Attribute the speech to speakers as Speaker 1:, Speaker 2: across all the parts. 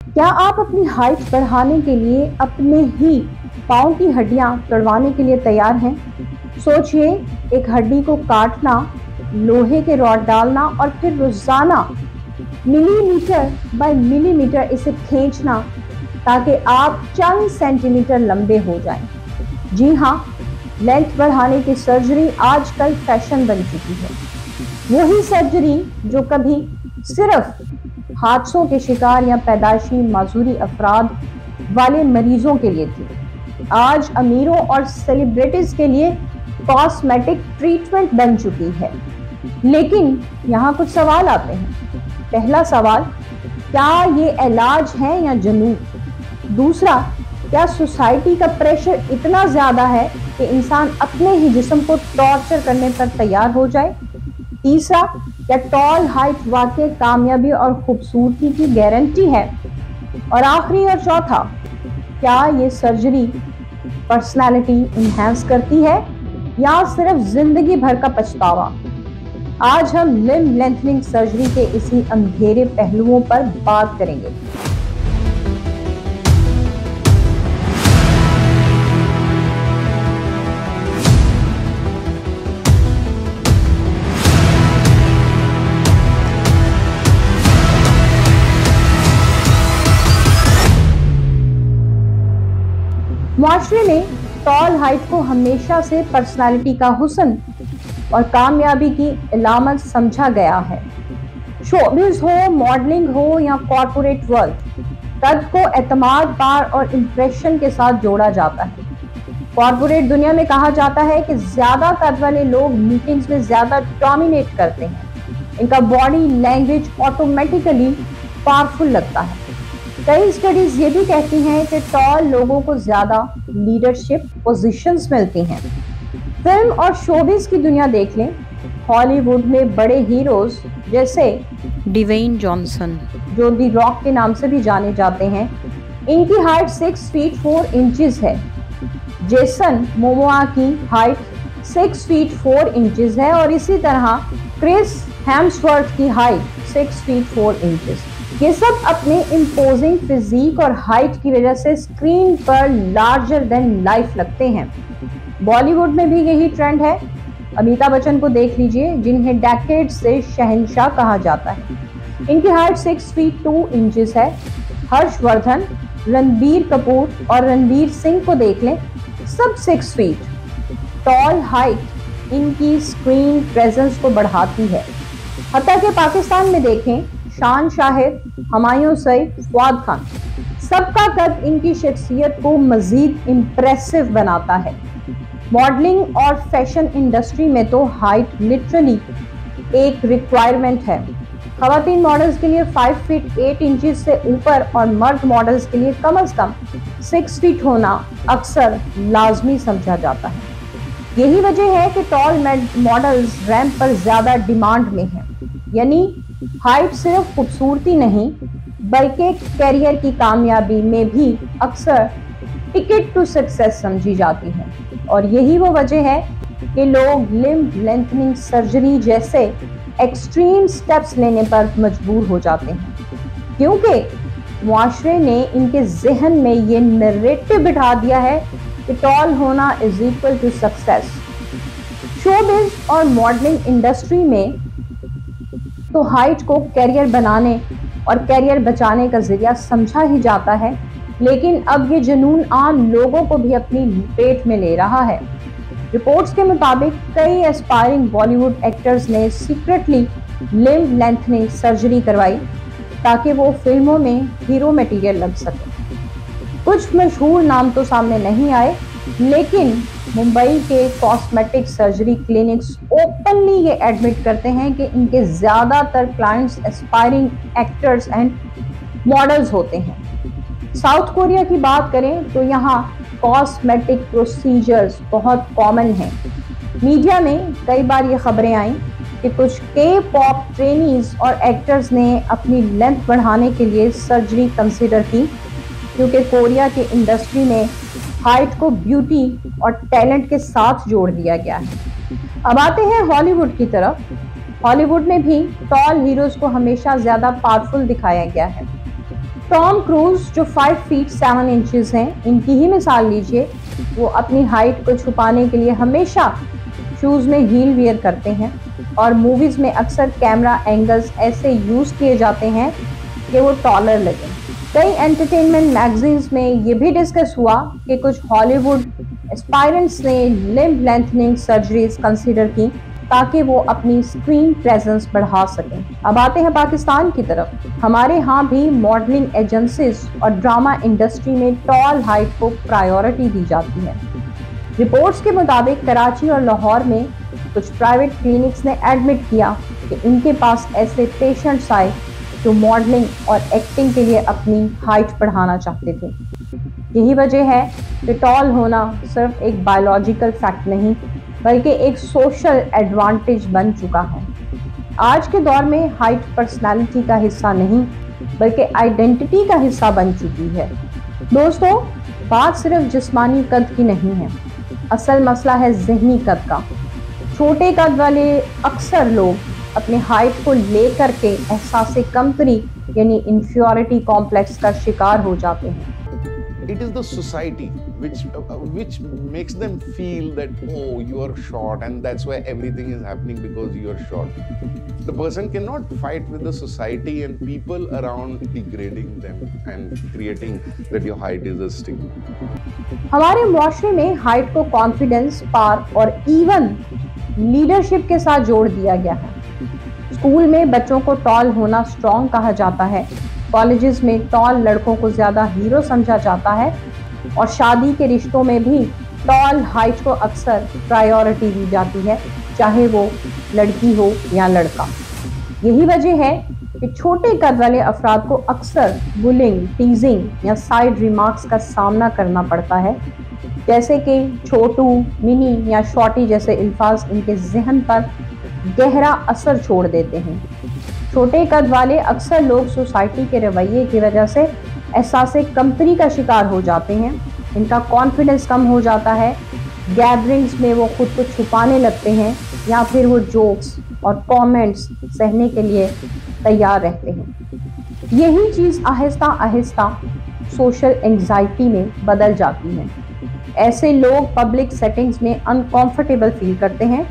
Speaker 1: क्या आप अपनी हाइट बढ़ाने के लिए अपने ही पाँव की हड्डियां तोड़वाने के लिए तैयार हैं? सोचिए, एक हड्डी को काटना, लोहे के रॉड डालना और फिर रोजाना मिलीमीटर बाय मिलीमीटर इसे खींचना ताकि आप चंद सेंटीमीटर लंबे हो जाएं। जी हाँ, लेंथ बढ़ाने की सर्जरी आजकल फैशन बन चुकी है। वही सर्जरी जो कभी सिर्फ हादसों के शिकार या पैदाइशी माजूरी अफराद वाले मरीजों के लिए थी, आज अमीरों और सेलिब्रिटीज के लिए कॉस्मेटिक ट्रीटमेंट बन चुकी है। लेकिन यहाँ कुछ सवाल आते हैं। पहला सवाल, क्या ये इलाज है या जुनून? दूसरा, क्या सोसाइटी का प्रेशर इतना ज्यादा है कि इंसान अपने ही जिस्म को टॉर्चर करने पर तैयार हो जाए? तीसरा, क्या टॉल हाइट वाकई कामयाबी और खूबसूरती की गारंटी है? और आखिरी और चौथा, क्या ये सर्जरी पर्सनालिटी इन्हेंस करती है या सिर्फ जिंदगी भर का पछतावा? आज हम लिम्ब लेंथनिंग सर्जरी के इसी अंधेरे पहलुओं पर बात करेंगे। मुआशरे में टॉल हाइट को हमेशा से पर्सनालिटी का हुस्न और कामयाबी की इलामत समझा गया है। शोबिज़ हो, मॉडलिंग हो या कॉर्पोरेट वर्ल्ड, कद को एतमाद, पार और इंप्रेशन के साथ जोड़ा जाता है। कॉर्पोरेट दुनिया में कहा जाता है कि ज्यादा कद वाले लोग मीटिंग्स में ज्यादा डोमिनेट करते हैं। इनका बॉडी लैंग्वेज ऑटोमेटिकली पावरफुल लगता है। कई स्टडीज ये भी कहती हैं कि टॉल लोगों को ज्यादा लीडरशिप पोजीशंस मिलती हैं। फिल्म और शोबिज़ की दुनिया देख लें। हॉलीवुड में बड़े हीरोज जैसे
Speaker 2: डिवेन जॉनसन,
Speaker 1: जो दी रॉक के नाम से भी जाने जाते हैं, इनकी हाइट 6 फीट 4 इंचेस है। जेसन मोमोआ की हाइट 6 फीट 4 इंचेस है और इसी तरह क्रिस हेम्सवर्थ की हाइट 6 फीट 4 इंचेस। ये सब अपने इम्पोजिंग फिजिक और हाइट की वजह से स्क्रीन पर लार्जर देन लाइफ लगते हैं। बॉलीवुड में भी यही ट्रेंड है। अमिताभ बच्चन को देख लीजिए, जिन्हें डेकेड से शहंशाह कहा जाता है। इनकी हाइट 6 फीट 2 इंचेस है। हर्षवर्धन, रणबीर कपूर और रणवीर सिंह को देख लें, सब 6 फीट। टॉल हाइट इनकी स्क्रीन प्रेजेंस को बढ़ाती है। हत्ता कि पाकिस्तान में देखें, शान शाहिद, हुमायूं सईद, फवाद खान, सबका कद इनकी शख्सियत को मजीद इम्प्रेसिव बनाता है। मॉडलिंग और फैशन इंडस्ट्री में तो हाइट लिटरली एक रिक्वायरमेंट है। खवातीन मॉडल्स के लिए 5 फीट 8 इंचेस से ऊपर और मर्द मॉडल्स के लिए कम से कम 6 फीट होना अक्सर लाजमी समझा जाता है। यही वजह है कि टॉल मॉडल्स रैंप पर ज्यादा डिमांड में हैं। यानी हाइट सिर्फ खूबसूरती नहीं, बल्कि करियर की कामयाबी में भी अक्सर टिकट टू सक्सेस समझी जाती है। और यही वो वजह है कि लोग लिम्ब लेंथनिंग सर्जरी जैसे एक्सट्रीम स्टेप्स लेने पर मजबूर हो जाते हैं, क्योंकि मुआशरे ने इनके जहन में ये नैरेटिव बिठा दिया है कि टॉल होना is equal to success. Showbiz और मॉडलिंग इंडस्ट्री में तो हाइट को कैरियर बनाने और कैरियर बचाने का जरिया समझा ही जाता है, लेकिन अब ये जुनून आम लोगों को भी अपनी पेट में ले रहा है। रिपोर्ट्स के मुताबिक कई एस्पायरिंग बॉलीवुड एक्टर्स ने सीक्रेटली लिम्ब लेंथनिंग सर्जरी करवाई ताकि वो फिल्मों में हीरो मटेरियल लग सके। कुछ मशहूर नाम तो सामने नहीं आए, लेकिन मुंबई के कॉस्मेटिक सर्जरी क्लिनिक्स ओपनली ये एडमिट करते हैं कि इनके ज़्यादातर clients aspiring actors and models होते हैं। साउथ कोरिया की बात करें तो यहाँ कॉस्मेटिक प्रोसीजर्स बहुत कॉमन हैं। मीडिया में कई बार ये खबरें आई कि कुछ के पॉप ट्रेनीज और एक्टर्स ने अपनी लेंथ बढ़ाने के लिए सर्जरी कंसिडर की, क्योंकि कोरिया के इंडस्ट्री में हाइट को ब्यूटी और टैलेंट के साथ जोड़ दिया गया है। अब आते हैं हॉलीवुड की तरफ। हॉलीवुड में भी टॉल हीरोज को हमेशा ज्यादा पावरफुल दिखाया गया है। टॉम क्रूज जो 5 फीट 7 इंचेस हैं, इनकी ही मिसाल लीजिए। वो अपनी हाइट को छुपाने के लिए हमेशा शूज में हील वियर करते हैं और मूवीज में अक्सर कैमरा एंगल्स ऐसे यूज किए जाते हैं कि वो टॉलर लगे। कई एंटरटेनमेंट मैगजीन्स में ये भी डिस्कस हुआ कि कुछ हॉलीवुड एस्पायरेंट्स ने लिम्ब लेंथनिंग सर्जरीज कंसीडर की ताकि वो अपनी स्क्रीन प्रेजेंस बढ़ा सकें। अब आते हैं पाकिस्तान की तरफ। हमारे यहाँ भी मॉडलिंग एजेंसीज और ड्रामा इंडस्ट्री में टॉल हाइट को प्रायोरिटी दी जाती है। रिपोर्ट्स के मुताबिक कराची और लाहौर में कुछ प्राइवेट क्लिनिक्स ने एडमिट किया कि इनके पास ऐसे पेशेंट्स आए जो मॉडलिंग और एक्टिंग के लिए अपनी हाइट बढ़ाना चाहते थे। यही वजह है कि टॉल होना सिर्फ एक बायोलॉजिकल फैक्ट नहीं बल्कि एक सोशल एडवांटेज बन चुका है। आज के दौर में हाइट पर्सनालिटी का हिस्सा नहीं बल्कि आइडेंटिटी का हिस्सा बन चुकी है। दोस्तों, बात सिर्फ जिस्मानी कद की नहीं है, असल मसला है ज़हनी कद का। छोटे कद वाले अक्सर लोग अपने हाइट को लेकर के एहसास कमतरी यानी इंफीरियरिटी कॉम्प्लेक्स का शिकार हो जाते हैं।
Speaker 3: It is the society which makes them feel that, oh, you are short and that's why everything is happening because you are short. The person cannot fight with the society and people around degrading them and creating that your height is a stigma.
Speaker 1: हमारे मुआशरे में height को confidence, पार और even leadership के साथ जोड़ दिया गया है। स्कूल में बच्चों को टॉल होना स्ट्रॉन्ग कहा जाता है, कॉलेजेस में टॉल लड़कों को ज़्यादा हीरो समझा जाता है और शादी के रिश्तों में भी टॉल हाइट को अक्सर प्रायोरिटी दी जाती है, चाहे वो लड़की हो या लड़का। यही वजह है कि छोटे कद वाले अफराद को अक्सर बुलिंग, टीजिंग या साइड रिमार्क्स का सामना करना पड़ता है, जैसे कि छोटू, मिनी या शॉर्टी जैसे अल्फाज इनके जहन पर गहरा असर छोड़ देते हैं। छोटे कद वाले अक्सर लोग सोसाइटी के रवैये की वजह से एहसास कमतरी का शिकार हो जाते हैं। इनका कॉन्फिडेंस कम हो जाता है, गैदरिंग्स में वो खुद को छुपाने लगते हैं या फिर वो जोक्स और कमेंट्स सहने के लिए तैयार रहते हैं। यही चीज़ आहिस्ता आहिस्ता सोशल एंग्जाइटी में बदल जाती है। ऐसे लोग पब्लिक सेटिंग्स में अनकंफर्टेबल फील करते हैं,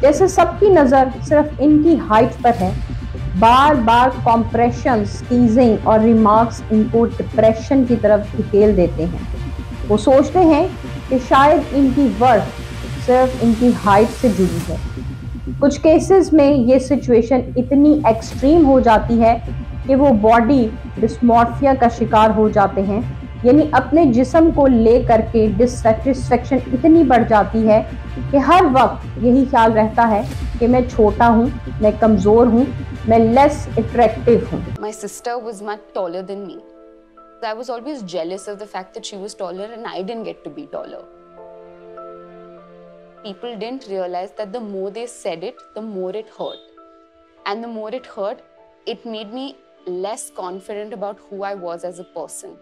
Speaker 1: जैसे सबकी नज़र सिर्फ इनकी हाइट पर है। बार बार कॉम्प्रेशंस, टीजिंग और रिमार्क्स इनको डिप्रेशन की तरफ धकेल देते हैं। वो सोचते हैं कि शायद इनकी वर्थ सिर्फ इनकी हाइट से जुड़ी है। कुछ केसेस में ये सिचुएशन इतनी एक्सट्रीम हो जाती है कि वो बॉडी डिस्मॉर्फिया का शिकार हो जाते हैं, यानी अपने जिस्म को लेकर के डिससेटिस्फेक्शन इतनी बढ़ जाती है कि हर वक्त यही ख्याल रहता है कि मैं छोटा हूँ, मैं कमज़ोर हूँ, मैं लेस अट्रैक्टिव हूँ।
Speaker 4: My sister was much taller than me. I was always jealous of the fact that she was taller and I didn't get to be taller. People didn't realize that the more they said it, the more it hurt. And the more it hurt, it made me less confident about who I was as a person.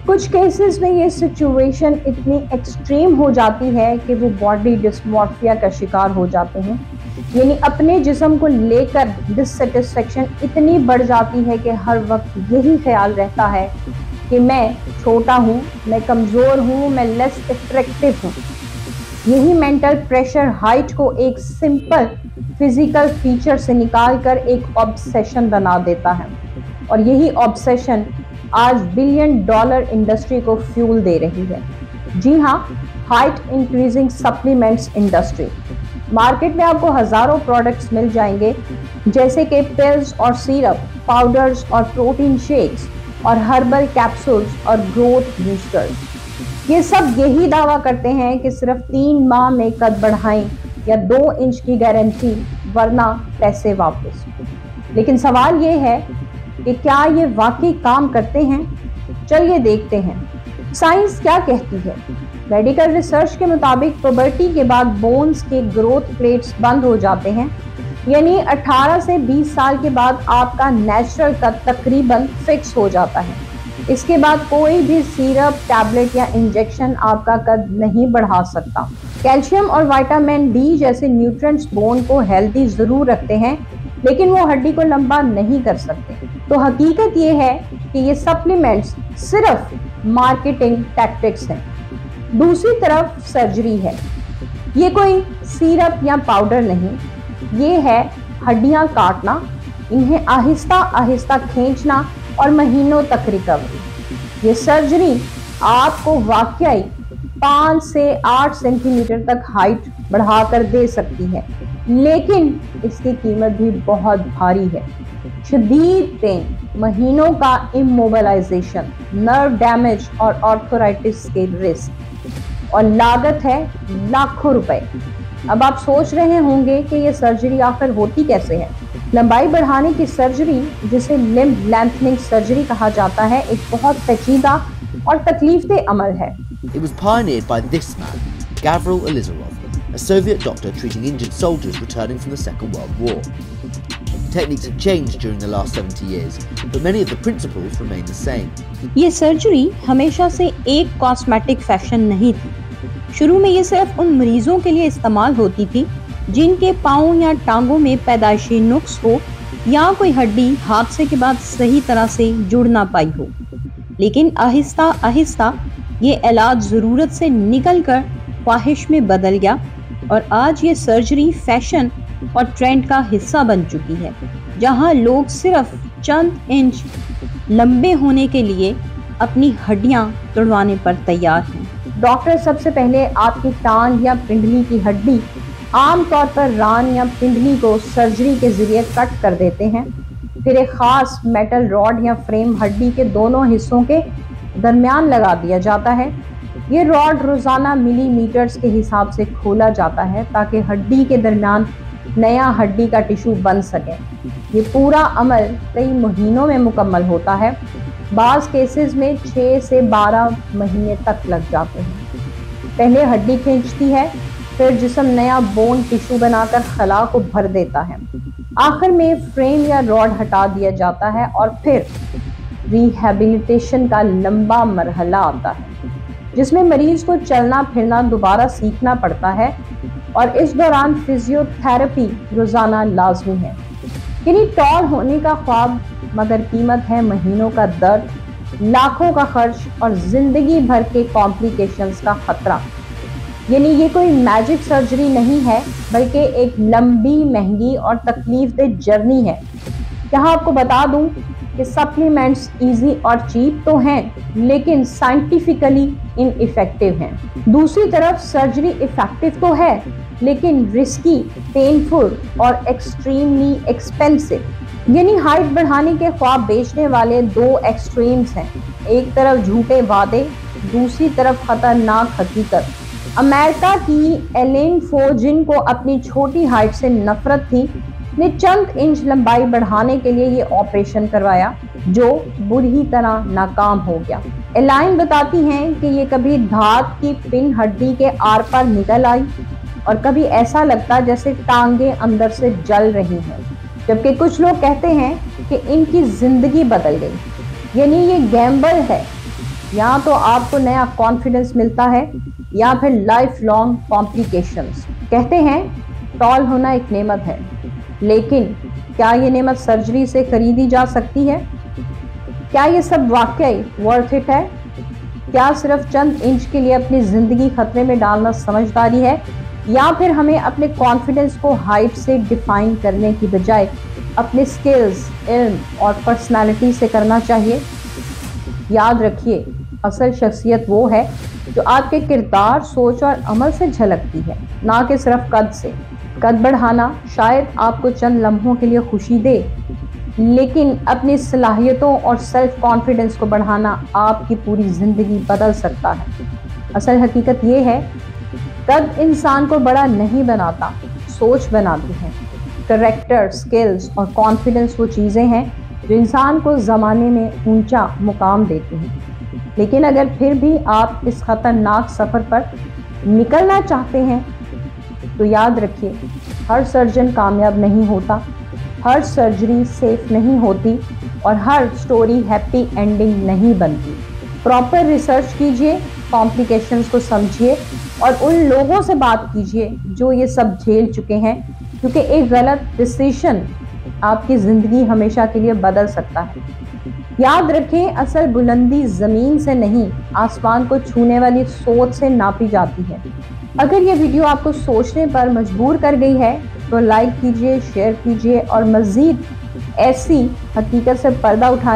Speaker 1: कुछ cases में ये situation इतनी extreme हो जाती है कि वो body dysmorphia का शिकार हो जाते हैं, यानी अपने जिस्म को लेकर डिससेटिस्फेक्शन इतनी बढ़ जाती है कि हर वक्त यही ख्याल रहता है कि मैं छोटा हूँ, मैं कमज़ोर हूँ, मैं लेस अट्रैक्टिव हूँ। यही मेंटल प्रेशर हाइट को एक सिंपल फिजिकल फीचर से निकालकर एक ऑब्सेशन बना देता है और यही ऑब्सेशन आज $1 बिलियन इंडस्ट्री को फ्यूल दे रही है। जी हाँ, height increasing supplements industry. Market में आपको हज़ारों प्रोडक्ट्स मिल जाएंगे, जैसे कि पिल्स और सिरप, पाउडर्स और प्रोटीन शेक्स और हर्बल कैप्सूल्स और ग्रोथ बूस्टर्स। ये सब यही दावा करते हैं कि सिर्फ 3 माह में कद बढ़ाएं या 2 इंच की गारंटी, वरना पैसे वापस। लेकिन सवाल ये है कि क्या ये वाकई काम करते हैं? चलिए देखते हैं साइंस क्या कहती है। मेडिकल रिसर्च के मुताबिक पुबर्टी के बाद बोन्स के ग्रोथ प्लेट्स बंद हो जाते हैं, यानी 18 से 20 साल के बाद आपका नेचुरल कद तकरीबन फिक्स हो जाता है। इसके बाद कोई भी सिरप, टैबलेट या इंजेक्शन आपका कद नहीं बढ़ा सकता। कैल्शियम और विटामिन डी जैसे न्यूट्रिएंट्स बोन को हेल्दी ज़रूर रखते हैं, लेकिन वो हड्डी को लंबा नहीं कर सकते। तो हकीकत ये है कि ये सप्लीमेंट्स सिर्फ मार्केटिंग टैक्टिक्स हैं। दूसरी तरफ सर्जरी है। ये कोई सिरप या पाउडर नहीं, ये है हड्डियां काटना, इन्हें आहिस्ता आहिस्ता खींचना और महीनों तक रिकवरी। ये सर्जरी आपको वाकई 5 से 8 सेंटीमीटर तक हाइट बढ़ाकर दे सकती है, लेकिन इसकी कीमत भी बहुत भारी है। शदीद पेन, महीनों का इमोबिलाइजेशन, नर्व डैमेज और आर्थराइटिस के रिस्क, और लागत है लाखों रुपए। अब आप सोच रहे होंगे कि ये सर्जरी आखिर होती कैसे है। लंबाई बढ़ाने की सर्जरी, जिसे लिम्ब लेंथनिंग सर्जरी कहा जाता है, एक बहुत पेचीदा और तकलीफदेह अमल है।
Speaker 5: It was pioneered by this man, Gavril Alizarov, a Soviet doctor treating injured soldiers returning from the Second World War. Techniques have changed during the last 70 years, but many of the principles remain the same.
Speaker 2: ये surgery हमेशा से एक cosmetic fashion नहीं थी। शुरू में ये सिर्फ उन मरीजों के लिए इस्तेमाल होती थी जिनके पाँव या टांगों में पैदाइशी नुक्स हो या कोई हड्डी हादसे के बाद सही तरह से जुड़ ना पाई हो। लेकिन आहिस्ता आहिस्ता ये इलाज ज़रूरत से निकलकर ख्वाहिश में बदल गया और आज ये सर्जरी फैशन और ट्रेंड का हिस्सा बन चुकी है, जहां लोग सिर्फ चंद इंच लंबे होने के लिए अपनी हड्डियां तोड़वाने पर तैयार हैं।
Speaker 1: डॉक्टर सबसे पहले आपकी टांग या पिंडली की हड्डी, आमतौर पर रान या पिंडली को सर्जरी के जरिए कट कर देते हैं। फिर एक खास मेटल रॉड या फ्रेम हड्डी के दोनों हिस्सों के दरमियान लगा दिया जाता है। ये रॉड रोजाना मिलीमीटर्स के हिसाब से खोला जाता है ताकि हड्डी के दरमियान नया हड्डी का टिश्यू बन सके। ये पूरा अमल कई महीनों में मुकम्मल होता है, बाज़ केसेस में 6 से 12 महीने तक लग जाते हैं। पहले हड्डी खींचती है, फिर जिस्म नया बोन टिश्यू बनाकर खला को भर देता है। आखिर में फ्रेम या रॉड हटा दिया जाता है और फिर रिहैबिलिटेशन का लंबा मरहला आता है, जिसमें मरीज को चलना फिरना दोबारा सीखना पड़ता है और इस दौरान फिजियोथेरेपी रोजाना लाजमी है। यानी टॉल होने का ख्वाब, मगर कीमत है महीनों का दर्द, लाखों का खर्च और जिंदगी भर के कॉम्प्लिकेशंस का खतरा। यानी ये कोई मैजिक सर्जरी नहीं है, बल्कि एक लंबी, महंगी और तकलीफदेह जर्नी है। यहाँ आपको बता दूं कि सप्लीमेंट्स इजी और चीप तो हैं, लेकिन साइंटिफिकली इनइफेक्टिव हैं। दूसरी तरफ सर्जरी इफेक्टिव तो है, लेकिन रिस्की, पेनफुल और एक्सट्रीमली एक्सपेंसिव। यानी हाइट बढ़ाने के ख्वाब बेचने वाले दो एक्सट्रीम्स हैं। एक तरफ झूठे वादे, दूसरी तरफ खतरनाक हकीकत। अमेरिका की एलेन फो, जिनको अपनी छोटी हाइट से नफरत थी, ने चंद इंच लंबाई बढ़ाने के लिए ये ऑपरेशन करवाया, जो बुरी तरह नाकाम हो गया। एलाइन बताती हैं कि ये कभी धात की पिन हड्डी के आर पार निकल आई और कभी ऐसा लगता जैसे टांगे अंदर से जल रही हैं, जबकि कुछ लोग कहते हैं कि इनकी जिंदगी बदल गई। यानी ये गैम्बल है, या तो आपको नया कॉन्फिडेंस मिलता है या फिर लाइफ लॉन्ग कॉम्प्लिकेशंस। कहते हैं टॉल होना एक नेमत है, लेकिन क्या ये नेमत सर्जरी से खरीदी जा सकती है? क्या ये सब वाकई वर्थ इट है? क्या सिर्फ चंद इंच के लिए अपनी जिंदगी खतरे में डालना समझदारी है, या फिर हमें अपने कॉन्फिडेंस को हाइट से डिफाइन करने की बजाय अपने स्किल्स, इल्म और पर्सनालिटी से करना चाहिए? याद रखिए, असल शख्सियत वो है जो आपके किरदार, सोच और अमल से झलकती है, ना कि सिर्फ कद से। कद बढ़ाना शायद आपको चंद लम्हों के लिए खुशी दे, लेकिन अपनी सलाहियतों और सेल्फ कॉन्फिडेंस को बढ़ाना आपकी पूरी ज़िंदगी बदल सकता है। असल हकीकत ये है, कद इंसान को बड़ा नहीं बनाता, सोच बनाती है। करैक्टर, स्किल्स और कॉन्फिडेंस वो चीज़ें हैं जो इंसान को ज़माने में ऊंचा मुकाम देती हैं। लेकिन अगर फिर भी आप इस ख़तरनाक सफ़र पर निकलना चाहते हैं, तो याद रखिए, हर सर्जन कामयाब नहीं होता, हर सर्जरी सेफ नहीं होती और हर स्टोरी हैप्पी एंडिंग नहीं बनती। प्रॉपर रिसर्च कीजिए, कॉम्प्लिकेशंस को समझिए और उन लोगों से बात कीजिए जो ये सब झेल चुके हैं, क्योंकि एक गलत डिसीजन आपकी जिंदगी हमेशा के लिए बदल सकता है। याद रखें, असल बुलंदी जमीन से नहीं, आसमान को छूने वाली सोच से नापी जाती है। अगर ये वीडियो आपको सोचने पर मजबूर कर गई है तो लाइक कीजिए, शेयर कीजिए और मजीद ऐसी हकीकत से पर्दा उठाने